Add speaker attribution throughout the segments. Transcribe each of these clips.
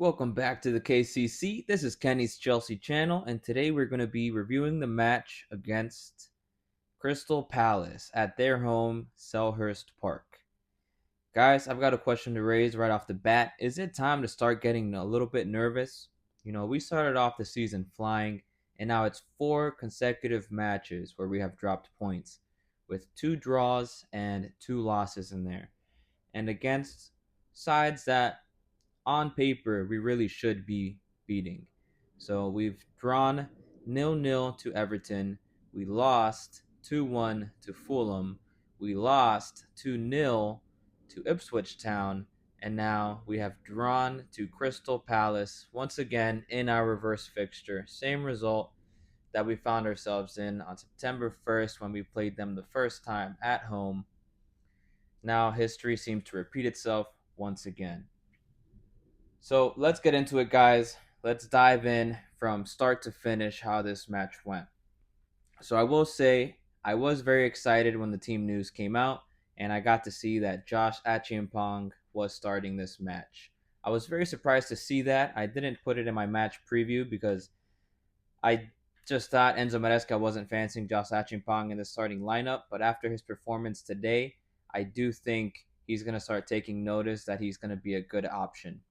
Speaker 1: Welcome back to the KCC. This is Kenny's Chelsea channel, and today we're going to be reviewing the match against Crystal Palace at their home, Selhurst Park. Guys, I've got a question to raise right off the bat. Is it time to start getting a little bit nervous? We started off the season flying, and now it's 4 consecutive matches where we have dropped points, with 2 draws and 2 losses in there, and against sides that on paper we really should be beating. So we've drawn 0-0 to Everton. We lost 2-1 to Fulham. We lost 2-0 to Ipswich Town. And now we have drawn to Crystal Palace once again in our reverse fixture. Same result that we found ourselves in on September 1st when we played them the first time at home. Now history seems to repeat itself once again. So let's get into it, guys. Let's dive in from start to finish how this match went. So I will say I was very excited when the team news came out, and I got to see that Josh Achiampong was starting this match. I was very surprised to see that. I didn't put it in my match preview because I just thought Enzo Maresca wasn't fancying Josh Achiampong in the starting lineup, but after his performance today, I do think he's going to start taking notice that he's going to be a good option.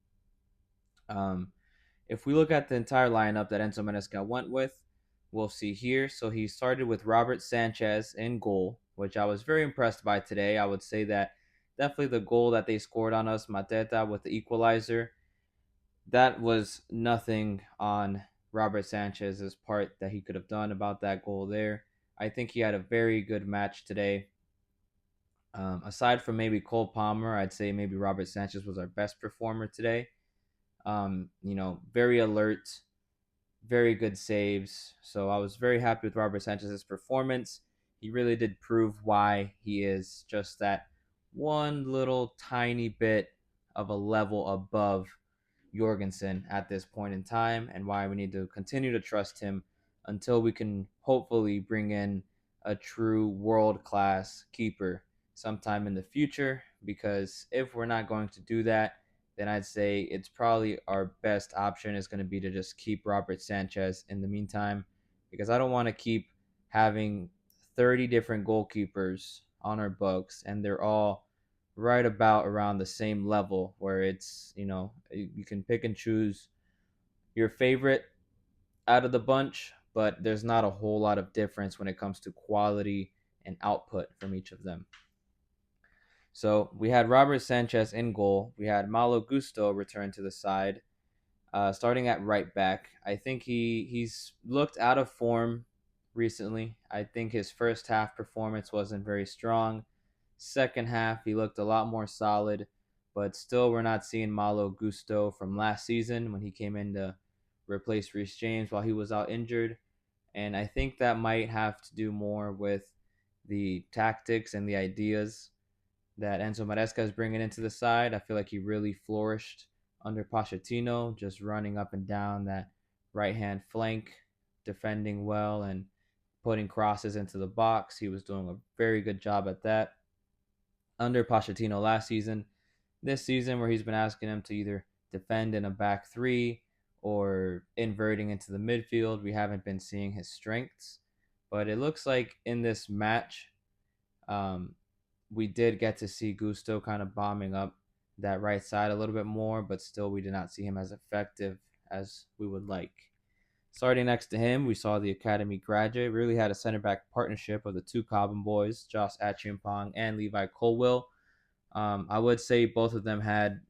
Speaker 1: Um, if we look at the entire lineup that Enzo Maresca went with, we'll see here. So he started with Robert Sanchez in goal, which I was very impressed by today. I would say that definitely the goal that they scored on us, Mateta with the equalizer, that was nothing on Robert Sanchez's part that he could have done about that goal there. I think he had a very good match today. Aside from maybe Cole Palmer, I'd say maybe Robert Sanchez was our best performer today. Very alert, very good saves. So I was very happy with Robert Sanchez's performance. He really did prove why he is just that one little tiny bit of a level above Jorgensen at this point in time, and why we need to continue to trust him until we can hopefully bring in a true world class keeper sometime in the future. Because if we're not going to do that, then I'd say it's probably our best option is going to be to just keep Robert Sanchez in the meantime, because I don't want to keep having 30 different goalkeepers on our books and they're all right about around the same level where it's, you can pick and choose your favorite out of the bunch, but there's not a whole lot of difference when it comes to quality and output from each of them. So we had Robert Sanchez in goal. We had Malo Gusto return to the side, starting at right back. I think he's looked out of form recently. I think his first half performance wasn't very strong. Second half, he looked a lot more solid, but still, we're not seeing Malo Gusto from last season when he came in to replace Reece James while he was out injured. And I think that might have to do more with the tactics and the ideas that Enzo Maresca is bringing into the side. I feel like he really flourished under Pochettino, just running up and down that right hand flank, defending well, and putting crosses into the box. He was doing a very good job at that under Pochettino last season. This season, where he's been asking him to either defend in a back three or inverting into the midfield, we haven't been seeing his strengths. But it looks like in this match, we did get to see Gusto kind of bombing up that right side a little bit more, but still we did not see him as effective as we would like. Starting next to him, we saw the academy graduate. Really had a center back partnership of the two Cobham boys, Josh Achiampong and Levi Colwill. I would say both of them had,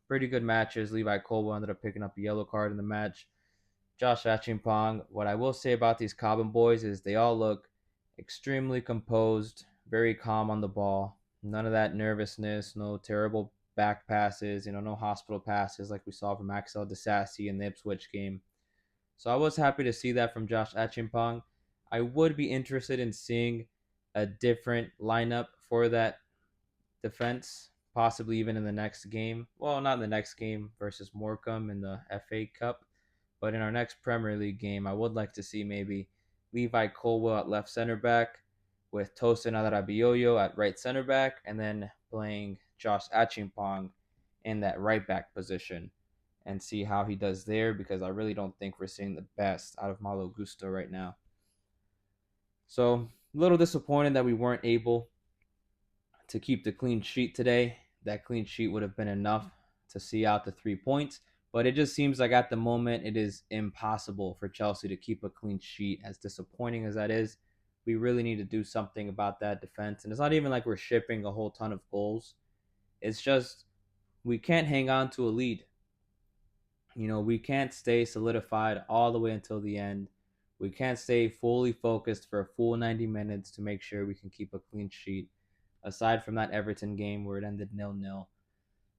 Speaker 1: pretty good matches. Levi Colwill ended up picking up a yellow card in the match. Josh Achiampong, what I will say about these Cobham boys is they all look extremely composed, very calm on the ball. None of that nervousness, no terrible back passes, no hospital passes like we saw from Axel Disasi in the Ipswich game. So I was happy to see that from Josh Achiampong. I would be interested in seeing a different lineup for that defense, possibly even in the next game. Well, not in the next game versus Morecambe in the FA Cup, but in our next Premier League game, I would like to see maybe Levi Colwill at left center back with Tosin Adarabioyo at right center back, and then playing Josh Achiampong in that right back position. and see how he does there, because I really don't think we're seeing the best out of Malo Gusto right now. So a little disappointed that we weren't able to keep the clean sheet today. That clean sheet would have been enough to see out the 3 points. But it just seems like at the moment it is impossible for Chelsea to keep a clean sheet. As disappointing as that is, we really need to do something about that defense. And it's not even like we're shipping a whole ton of goals. It's just we can't hang on to a lead. We can't stay solidified all the way until the end. We can't stay fully focused for a full 90 minutes to make sure we can keep a clean sheet. Aside from that Everton game where it ended 0-0.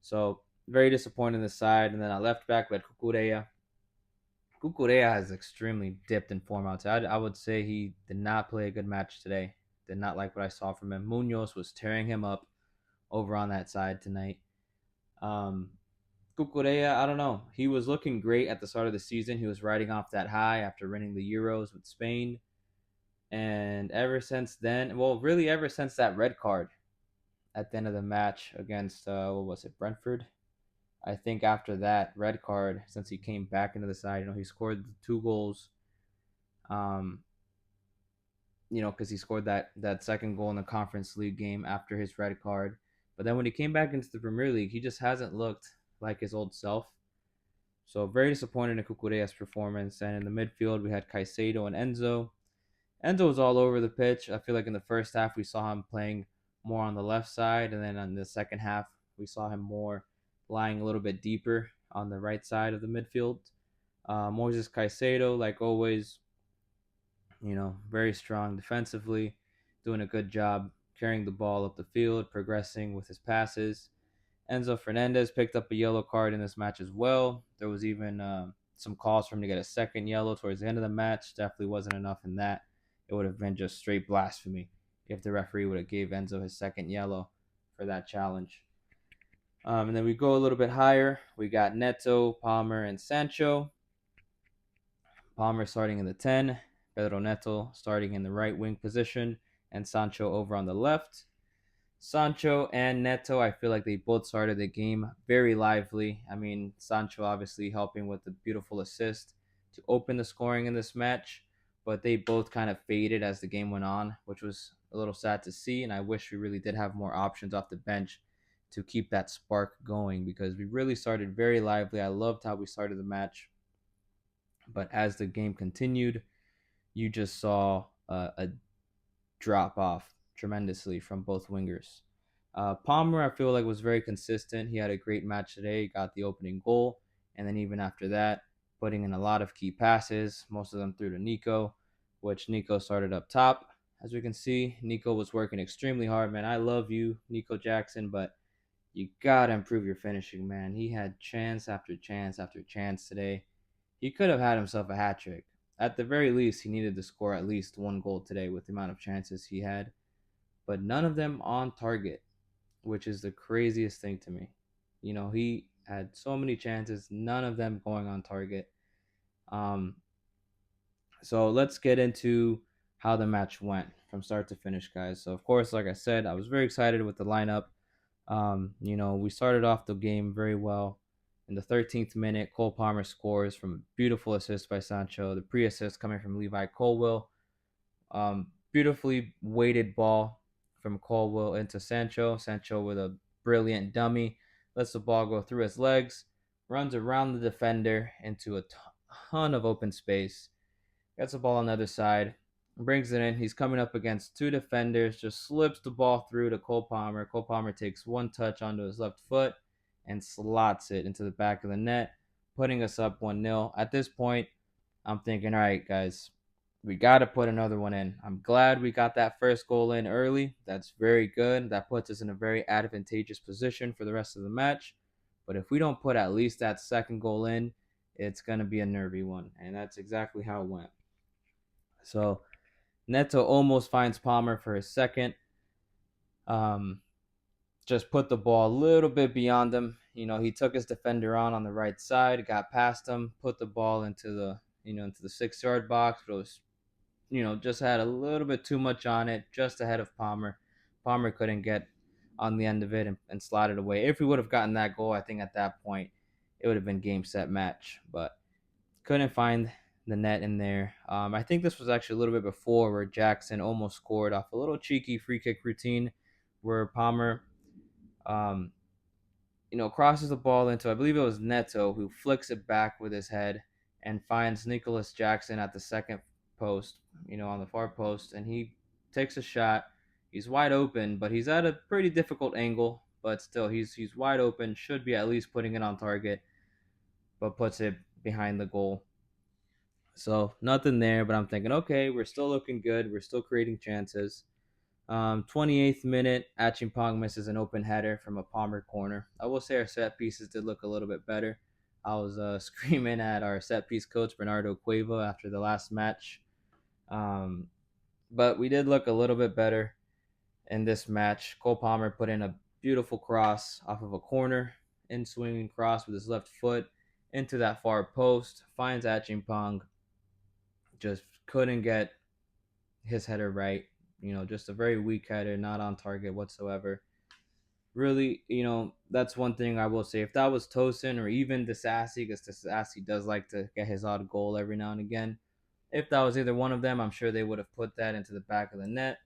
Speaker 1: So very disappointed in the side. And then I left back with Kukureya. Kukureya has extremely dipped in form out there. I would say he did not play a good match today. Did not like what I saw from him. Munoz was tearing him up over on that side tonight. Kukureya, I don't know. He was looking great at the start of the season. He was riding off that high after winning the Euros with Spain. And ever since then, well, really ever since that red card at the end of the match against, what was it, Brentford? I think after that red card, since he came back into the side, he scored 2 goals. Um, because he scored that second goal in the Conference League game after his red card. But then when he came back into the Premier League, he just hasn't looked like his old self. So very disappointed in Kukureya's performance. And in the midfield, we had Caicedo and Enzo. Enzo was all over the pitch. I feel like in the first half, we saw him playing more on the left side. And then on the second half, we saw him more lying a little bit deeper on the right side of the midfield. Moises Caicedo, like always, very strong defensively, doing a good job carrying the ball up the field, progressing with his passes. Enzo Fernandez picked up a yellow card in this match as well. There was even some calls for him to get a second yellow towards the end of the match. Definitely wasn't enough in that. It would have been just straight blasphemy if the referee would have gave Enzo his second yellow for that challenge. And then we go a little bit higher. We got Neto, Palmer, and Sancho. Palmer starting in the 10. Pedro Neto starting in the right wing position. And Sancho over on the left. Sancho and Neto, I feel like they both started the game very lively. I mean, Sancho obviously helping with the beautiful assist to open the scoring in this match, but they both kind of faded as the game went on, which was a little sad to see. And I wish we really did have more options off the bench to keep that spark going, because we really started very lively. I loved how we started the match, but as the game continued, you just saw a drop off tremendously from both wingers. Palmer, I feel like, was very consistent. He had a great match today, got the opening goal, and then even after that, putting in a lot of key passes, most of them through to Nico, which Nico started up top. As we can see, Nico was working extremely hard, man. I love you, Nico Jackson, but you gotta improve your finishing, man. He had chance after chance after chance today. He could have had himself a hat trick. At the very least, he needed to score at least 1 goal today with the amount of chances he had, but none of them on target, which is the craziest thing to me. He had so many chances, none of them going on target. So let's get into how the match went from start to finish, guys. So, of course, like I said, I was very excited with the lineup. We started off the game very well. In the 13th minute, Cole Palmer scores from a beautiful assist by Sancho. The pre-assist coming from Levi Colwill. Beautifully weighted ball from Colwill into Sancho. Sancho with a brilliant dummy. Lets the ball go through his legs. Runs around the defender into a ton of open space. Gets the ball on the other side. Brings it in. He's coming up against 2 defenders. Just slips the ball through to Cole Palmer. Cole Palmer takes 1 touch onto his left foot and slots it into the back of the net, putting us up 1-0. At this point, I'm thinking, all right, guys, we got to put another one in. I'm glad we got that first goal in early. That's very good. That puts us in a very advantageous position for the rest of the match. But if we don't put at least that second goal in, it's going to be a nervy one. And that's exactly how it went. So Neto almost finds Palmer for his second. Just put the ball a little bit beyond him. He took his defender on the right side, got past him, put the ball into the 6-yard box, but it was, just had a little bit too much on it, just ahead of Palmer. Palmer couldn't get on the end of it and slide it away. If we would have gotten that goal, I think at that point it would have been game set match, but couldn't find the net in there. I think this was actually a little bit before where Jackson almost scored off a little cheeky free kick routine where Palmer, um, crosses the ball into, I believe it was Neto, who flicks it back with his head and finds Nicholas Jackson at the second post, on the far post, and he takes a shot. He's wide open, but he's at a pretty difficult angle, but still, he's wide open, should be at least putting it on target, but puts it behind the goal. So nothing there, but I'm thinking, okay, we're still looking good. We're still creating chances. 28th minute, Achimpong misses an open header from a Palmer corner. I will say our set pieces did look a little bit better. I was screaming at our set piece coach, Bernardo Cueva, after the last match. Um, but we did look a little bit better in this match. Cole Palmer put in a beautiful cross off of a corner, in swinging cross with his left foot into that far post, finds Achimpong, just couldn't get his header right. Just a very weak header, not on target whatsoever. Really, that's one thing I will say. If that was Tosin or even Disassi, because Disassi does like to get his odd goal every now and again. If that was either one of them, I'm sure they would have put that into the back of the net.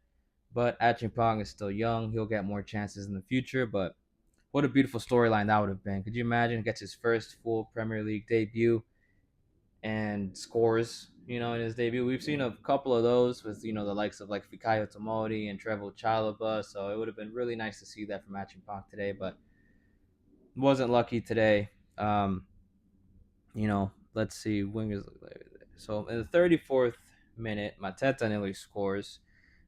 Speaker 1: But Achimpong is still young. He'll get more chances in the future. But what a beautiful storyline that would have been. Could you imagine? He gets his first full Premier League debut and scores, in his debut. We've seen a couple of those with, the likes of like Fikayo Tomori and Trevoh Chalobah. So it would have been really nice to see that from Achimpong today, but wasn't lucky today. Um, let's see. Wingers. So in the 34th minute, Mateta nearly scores.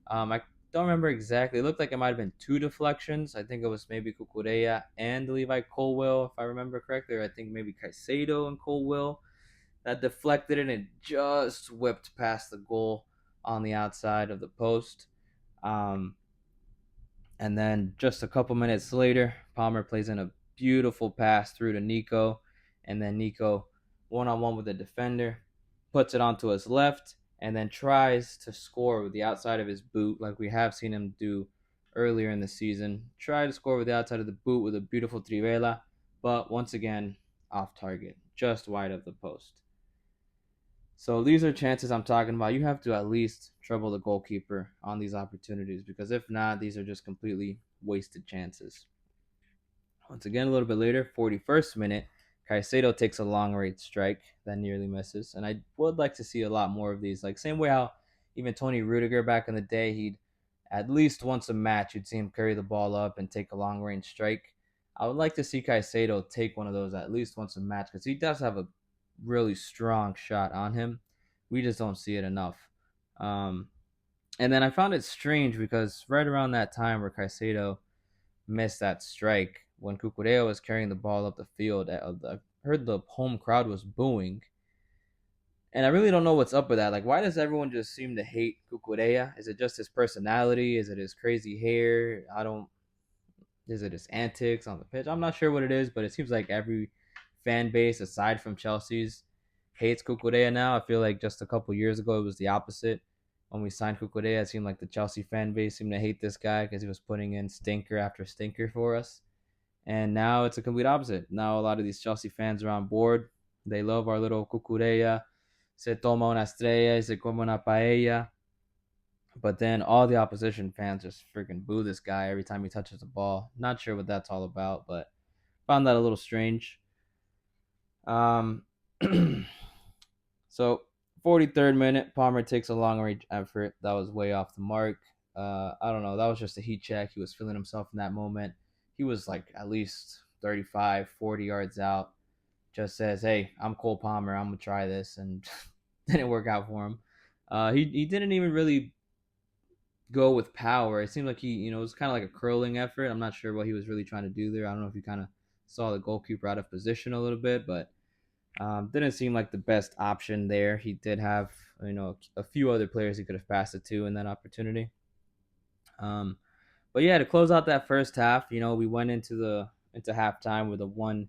Speaker 1: I don't remember exactly. It looked like it might have been two deflections. I think it was maybe Kukureya and Levi Colwell, if I remember correctly. Or I think maybe Caicedo and Colwell that deflected it and just whipped past the goal on the outside of the post. Um, and then just a couple minutes later, Palmer plays in a beautiful pass through to Nico. And then Nico, one on one with the defender, puts it onto his left and then tries to score with the outside of his boot, like we have seen him do earlier in the season. Try to score with the outside of the boot with a beautiful trivela, but once again, off target, just wide of the post. So these are chances I'm talking about. You have to at least trouble the goalkeeper on these opportunities because if not, these are just completely wasted chances. Once again, a little bit later, 41st minute, Caicedo takes a long range strike that nearly misses. And I would like to see a lot more of these. Like, same way how even Tony Rudiger back in the day, he'd at least once a match, you'd see him carry the ball up and take a long range strike. I would like to see Caicedo take one of those at least once a match because he does have a really strong shot on him. We just don't see it enough. Um, and then I found it strange because right around that time where Caicedo missed that strike, when Cucurella was carrying the ball up the field, I heard the home crowd was booing. And I really don't know what's up with that. Like, why does everyone just seem to hate Cucurella? Is it just his personality? Is it his crazy hair? I don't. Is it his antics on the pitch? I'm not sure what it is, but it seems like every fan base, aside from Chelsea's, hates Cucurella now. I feel like just a couple years ago, it was the opposite. When we signed Cucurella, it seemed like the Chelsea fan base seemed to hate this guy because he was putting in stinker after stinker for us. And now it's a complete opposite. Now a lot of these Chelsea fans are on board. They love our little Cucurella. Se toma una estrella, se come una paella. But then all the opposition fans just freaking boo this guy every time he touches the ball. Not sure what that's all about, but found that a little strange. Um, so 43rd minute, Palmer takes a long range effort. That was way off the mark. I don't know. That was just a heat check. He was feeling himself in that moment. He was like at least 35, 40 yards out. Just says, hey, I'm Cole Palmer. I'm going to try this. And didn't work out for him. He didn't even really go with power. It seemed like it was kind of like a curling effort. I'm not sure what he was really trying to do there. I don't know if he kind of saw the goalkeeper out of position a little bit, but didn't seem like the best option there. He did have, a few other players he could have passed it to in that opportunity. But yeah, to close out that first half, we went into halftime with a 1-0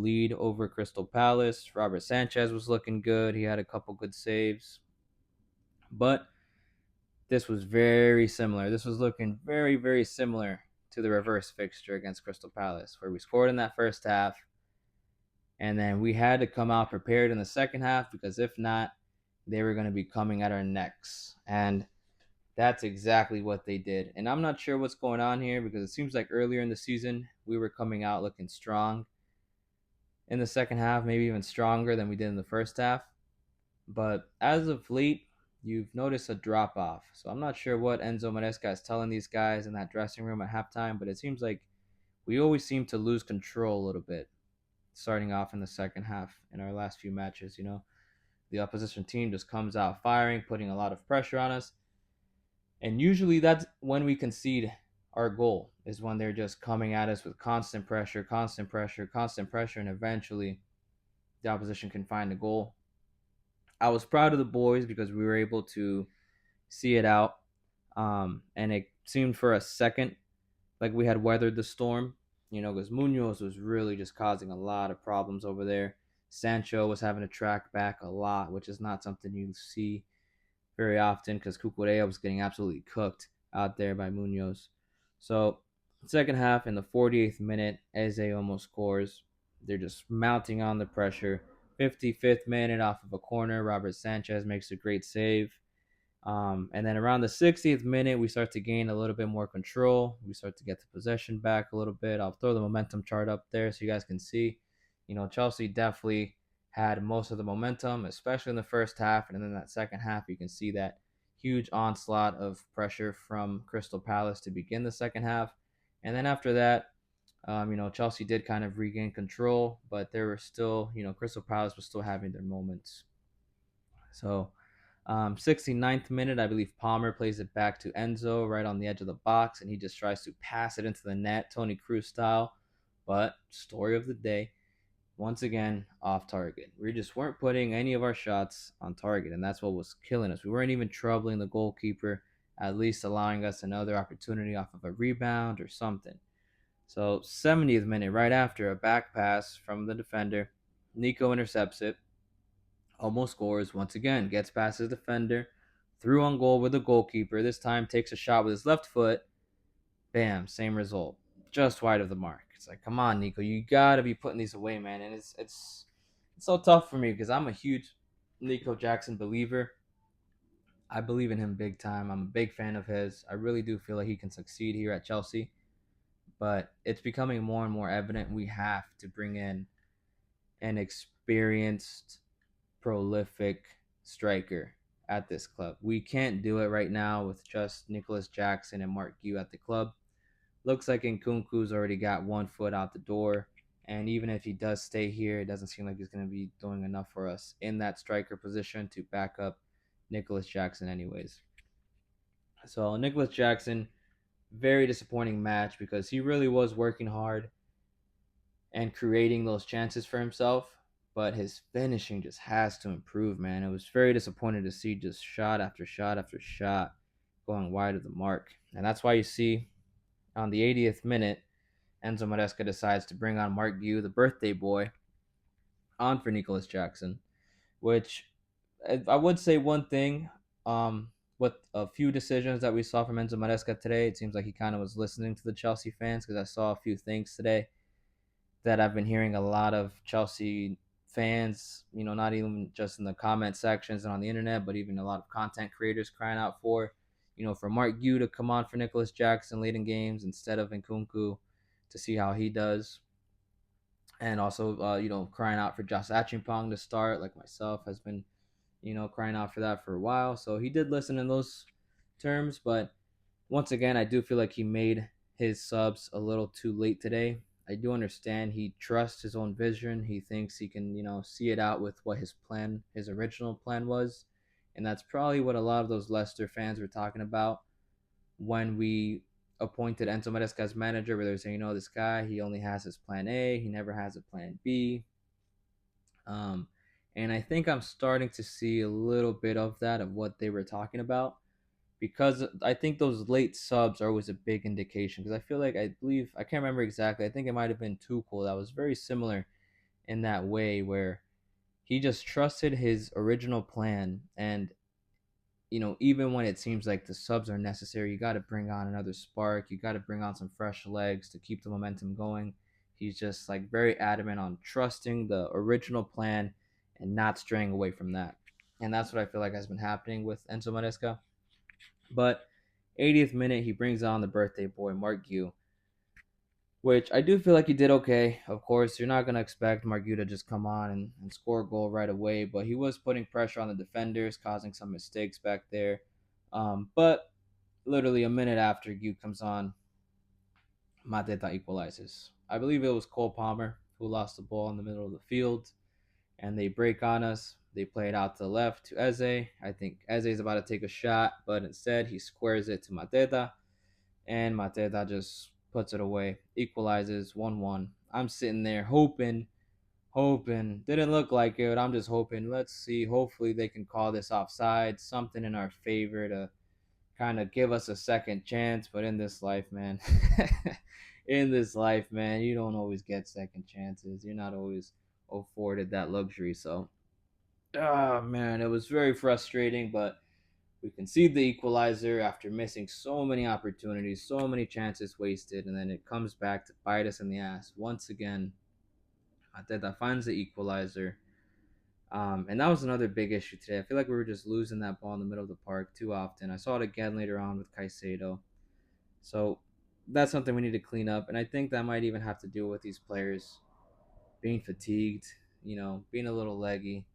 Speaker 1: lead over Crystal Palace. Robert Sanchez was looking good. He had a couple good saves. But this was very similar. This was looking very, very similar to the reverse fixture against Crystal Palace, where we scored in that first half. And then we had to come out prepared in the second half because if not, they were going to be coming at our necks. And that's exactly what they did. And I'm not sure what's going on here because it seems like earlier in the season we were coming out looking strong in the second half, maybe even stronger than we did in the first half. But as of late, you've noticed a drop off. So I'm not sure what Enzo Maresca is telling these guys in that dressing room at halftime, but it seems like we always seem to lose control a little bit starting off in the second half in our last few matches. The opposition team just comes out firing, putting a lot of pressure on us. And usually that's when we concede our goal, is when they're just coming at us with constant pressure, constant pressure, constant pressure, and eventually the opposition can find a goal. I was proud of the boys because we were able to see it out. And it seemed for a second like we had weathered the storm, because Munoz was really just causing a lot of problems over there. Sancho was having to track back a lot, which is not something you see very often because Cucurella was getting absolutely cooked out there by Munoz. So, second half, in the 48th minute, Eze almost scores. They're just mounting on the pressure. 55th minute, off of a corner, Robert Sanchez makes a great save. And then around the 60th minute, we start to gain a little bit more control. We start to get the possession back a little bit. I'll throw the momentum chart up there so you guys can see. Chelsea definitely had most of the momentum, especially in the first half. And then that second half, you can see that huge onslaught of pressure from Crystal Palace to begin the second half. And then after that, Chelsea did kind of regain control, but there were still, Crystal Palace was still having their moments. So 69th minute, I believe Palmer plays it back to Enzo right on the edge of the box, and he just tries to pass it into the net, Toni Kroos style. But story of the day, once again, off target. We just weren't putting any of our shots on target, and that's what was killing us. We weren't even troubling the goalkeeper, at least allowing us another opportunity off of a rebound or something. So 70th minute, right after a back pass from the defender, Nico intercepts it, almost scores once again, gets past his defender, through on goal with the goalkeeper. This time takes a shot with his left foot. Bam, same result, just wide of the mark. It's like, come on, Nico, you gotta be putting these away, man. And it's so tough for me because I'm a huge Nico Jackson believer. I believe in him big time. I'm a big fan of his. I really do feel like he can succeed here at Chelsea. But it's becoming more and more evident we have to bring in an experienced, prolific striker at this club. We can't do it right now with just Nicholas Jackson and Mark Gue at the club. Looks like Nkunku's already got one foot out the door. And even if he does stay here, it doesn't seem like he's going to be doing enough for us in that striker position to back up Nicholas Jackson anyways. So Nicholas Jackson, very disappointing match because he really was working hard and creating those chances for himself, but his finishing just has to improve, man. It was very disappointing to see just shot after shot after shot going wide of the mark. And that's why you see on the 80th minute, Enzo Maresca decides to bring on Mark Gue, the birthday boy, on for Nicholas Jackson, which I would say one thing, with a few decisions that we saw from Enzo Maresca today, it seems like he kind of was listening to the Chelsea fans because I saw a few things today that I've been hearing a lot of Chelsea fans, not even just in the comment sections and on the internet, but even a lot of content creators crying out for Mark Gue to come on for Nicholas Jackson late in games instead of Nkunku to see how he does. And also, crying out for Josh Achimpong to start, like myself, has been, crying out for that for a while. So he did listen in those terms, but once again, I do feel like he made his subs a little too late today. I do understand he trusts his own vision. He thinks he can, see it out with what his original plan was. And that's probably what a lot of those Leicester fans were talking about when we appointed Enzo Maresca as manager, where they're saying, this guy, he only has his plan A, he never has a plan B. And I think I'm starting to see a little bit of that, of what they were talking about, because I think those late subs are always a big indication. Because I believe, I can't remember exactly, I think it might have been Tuchel that was very similar in that way, where he just trusted his original plan. And, even when it seems like the subs are necessary, you got to bring on another spark. You got to bring on some fresh legs to keep the momentum going. He's just like very adamant on trusting the original plan and not straying away from that. And that's what I feel like has been happening with Enzo Maresca. But 80th minute, he brings on the birthday boy, Mark Gu, which I do feel like he did okay. Of course, you're not going to expect Mark Gu to just come on and score a goal right away, but he was putting pressure on the defenders, causing some mistakes back there. But literally a minute after Gu comes on, Mateta equalizes. I believe it was Cole Palmer who lost the ball in the middle of the field, and they break on us. They play it out to the left to Eze. I think Eze is about to take a shot, but instead he squares it to Mateta, and Mateta just puts it away, equalizes 1-1. I'm sitting there hoping. Didn't look like it, but I'm just hoping. Let's see. Hopefully they can call this offside, something in our favor to kind of give us a second chance. But in this life, man, in this life, man, you don't always get second chances. You're not always afforded that luxury. So, man, it was very frustrating, but we concede the equalizer after missing so many opportunities, so many chances wasted, and then it comes back to bite us in the ass once again. Ateta finds the equalizer. And that was another big issue today. I feel like we were just losing that ball in the middle of the park too often. I saw it again later on with Caicedo. So that's something we need to clean up. And I think that might even have to do with these players being fatigued, being a little leggy.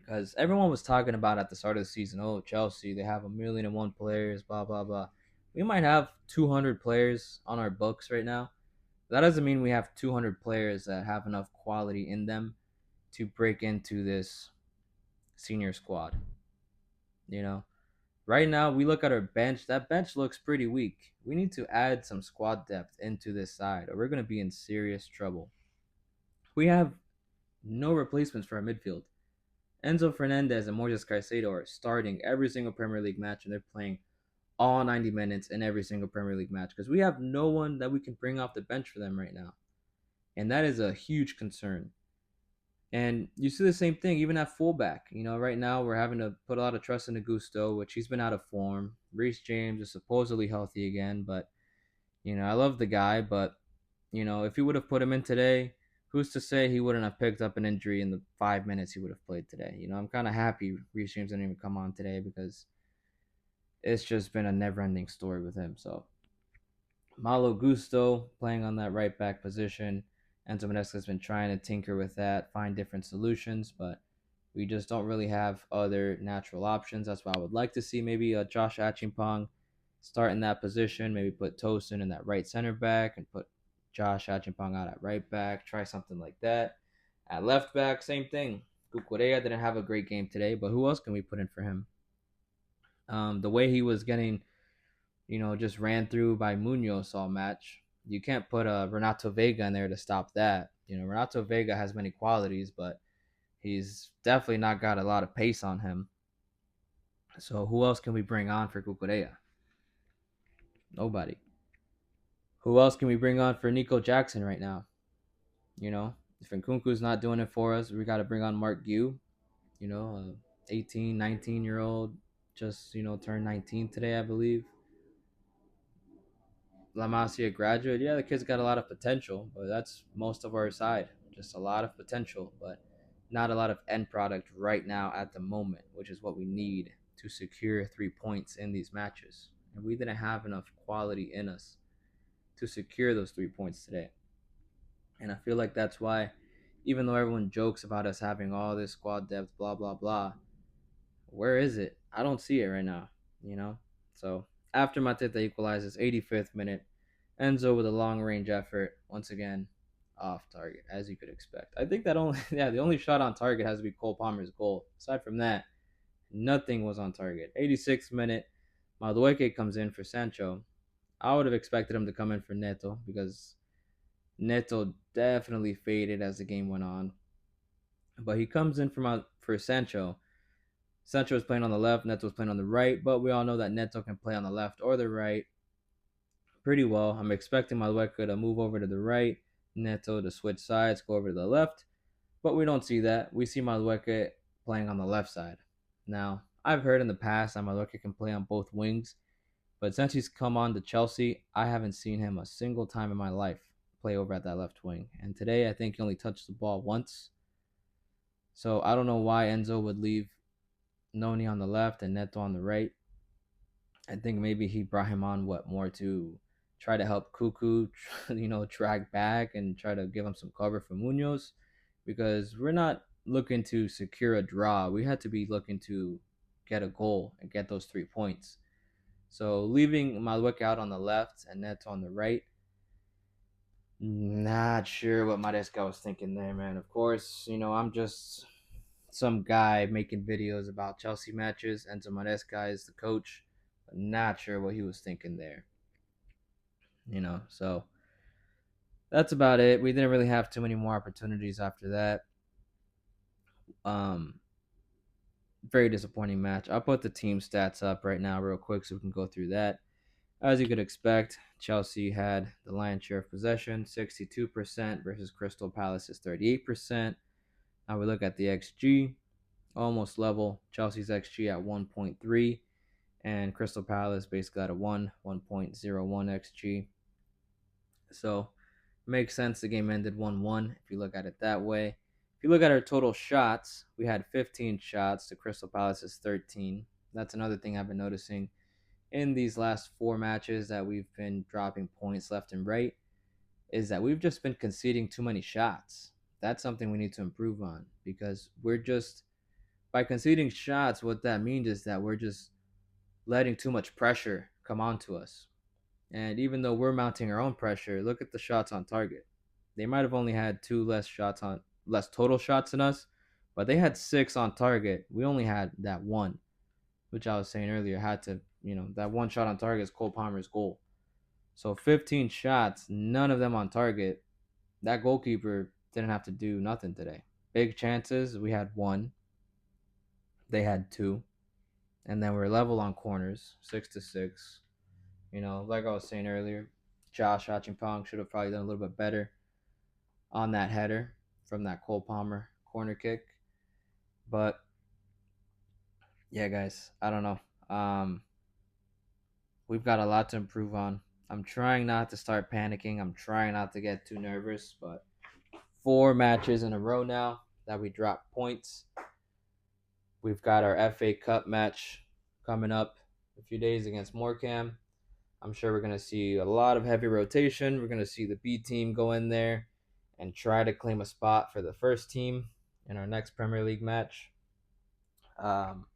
Speaker 1: Because everyone was talking about at the start of the season, oh, Chelsea, they have 1,000,001 players, blah, blah, blah. We might have 200 players on our books right now. That doesn't mean we have 200 players that have enough quality in them to break into this senior squad. You know, right now we look at our bench. That bench looks pretty weak. We need to add some squad depth into this side, or we're going to be in serious trouble. We have no replacements for our midfield. Enzo Fernandez and Moises Caicedo are starting every single Premier League match, and they're playing all 90 minutes in every single Premier League match because we have no one that we can bring off the bench for them right now. And that is a huge concern. And you see the same thing even at fullback. Right now we're having to put a lot of trust into Gusto, which he's been out of form. Reece James is supposedly healthy again, but I love the guy, but if he would have put him in today, who's to say he wouldn't have picked up an injury in the 5 minutes he would have played today? I'm kind of happy Reece James didn't even come on today because it's just been a never-ending story with him. So Malo Gusto playing on that right back position. Enzo Maresca has been trying to tinker with that, find different solutions, but we just don't really have other natural options. That's why I would like to see maybe a Josh Achimpong start in that position, maybe put Tosin in that right center back and put Josh Achimpong out at right back, try something like that. At left back, same thing. Cucurella didn't have a great game today, but who else can we put in for him? The way he was getting just ran through by Munoz all match. You can't put a Renato Vega in there to stop that. Renato Vega has many qualities, but he's definitely not got a lot of pace on him. So who else can we bring on for Cucurella? Nobody. Who else can we bring on for Nico Jackson right now? If Nkunku's not doing it for us, we got to bring on Mark Gu, 18, 19-year-old, just, turned 19 today, I believe. La Masia graduate, yeah, the kid's got a lot of potential, but that's most of our side. Just a lot of potential, but not a lot of end product right now at the moment, which is what we need to secure 3 points in these matches. And we didn't have enough quality in us to secure those 3 points today. And I feel like that's why, even though everyone jokes about us having all this squad depth, blah, blah, blah, where is it? I don't see it right now. So after Mateta equalizes, 85th minute, Enzo with a long range effort, once again, off target, as you could expect. I think that the only shot on target has to be Cole Palmer's goal. Aside from that, nothing was on target. 86th minute, Madueke comes in for Sancho. I would have expected him to come in for Neto because Neto definitely faded as the game went on. But he comes in for Sancho. Sancho was playing on the left, Neto was playing on the right, but we all know that Neto can play on the left or the right pretty well. I'm expecting Madueke to move over to the right, Neto to switch sides, go over to the left, but we don't see that. We see Madueke playing on the left side. Now, I've heard in the past that Madueke can play on both wings, but since he's come on to Chelsea, I haven't seen him a single time in my life play over at that left wing. And today, I think he only touched the ball once. So I don't know why Enzo would leave Noni on the left and Neto on the right. I think maybe he brought him on more to try to help Cuckoo, track back and try to give him some cover for Munoz, because we're not looking to secure a draw. We had to be looking to get a goal and get those 3 points. So leaving Malwick out on the left and Neto on the right, not sure what Maresca was thinking there, man. Of course, I'm just some guy making videos about Chelsea matches. Enzo Maresca is the coach, but not sure what he was thinking there. So that's about it. We didn't really have too many more opportunities after that. Very disappointing match. I'll put the team stats up right now real quick so we can go through that. As you could expect, Chelsea had the lion's share of possession, 62% versus Crystal Palace's 38%. Now we look at the XG, almost level. Chelsea's XG at 1.3 and Crystal Palace basically at a 1.01 XG. So makes sense the game ended 1-1 if you look at it that way. If you look at our total shots, we had 15 shots to Crystal Palace's 13. That's another thing I've been noticing in these last 4 matches that we've been dropping points left and right, is that we've just been conceding too many shots. That's something we need to improve on, because by conceding shots, what that means is that we're just letting too much pressure come onto us. And even though we're mounting our own pressure, look at the shots on target. They might have only had 2 less total shots than us, but they had 6 on target. We only had that 1, which I was saying earlier that 1 shot on target is Cole Palmer's goal. So 15 shots, none of them on target. That goalkeeper didn't have to do nothing today. Big chances, we had 1. They had 2. And then we're level on corners, 6-6. Like I was saying earlier, Josh Achimpong should have probably done a little bit better on that header from that Cole Palmer corner kick. But yeah, guys, I don't know. We've got a lot to improve on. I'm trying not to start panicking. I'm trying not to get too nervous, but 4 matches in a row now that we dropped points. We've got our FA Cup match coming up a few days against Morecambe. I'm sure we're going to see a lot of heavy rotation. We're going to see the B team go in there and try to claim a spot for the first team in our next Premier League match. But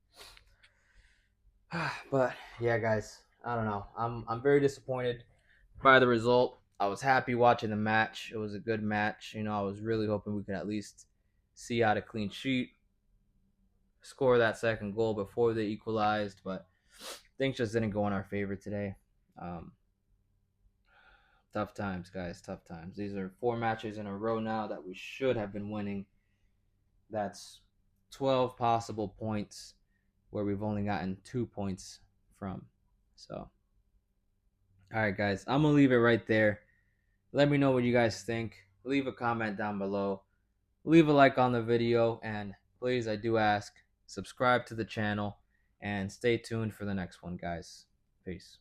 Speaker 1: yeah, guys, I don't know. I'm very disappointed by the result. I was happy watching the match. It was a good match. I was really hoping we could at least see out a clean sheet, score that second goal before they equalized, but things just didn't go in our favor today. Tough times, guys. Tough times. These are 4 matches in a row now that we should have been winning. That's 12 possible points where we've only gotten 2 points from. So, all right, guys. I'm going to leave it right there. Let me know what you guys think. Leave a comment down below. Leave a like on the video. And please, I do ask, subscribe to the channel. And stay tuned for the next one, guys. Peace.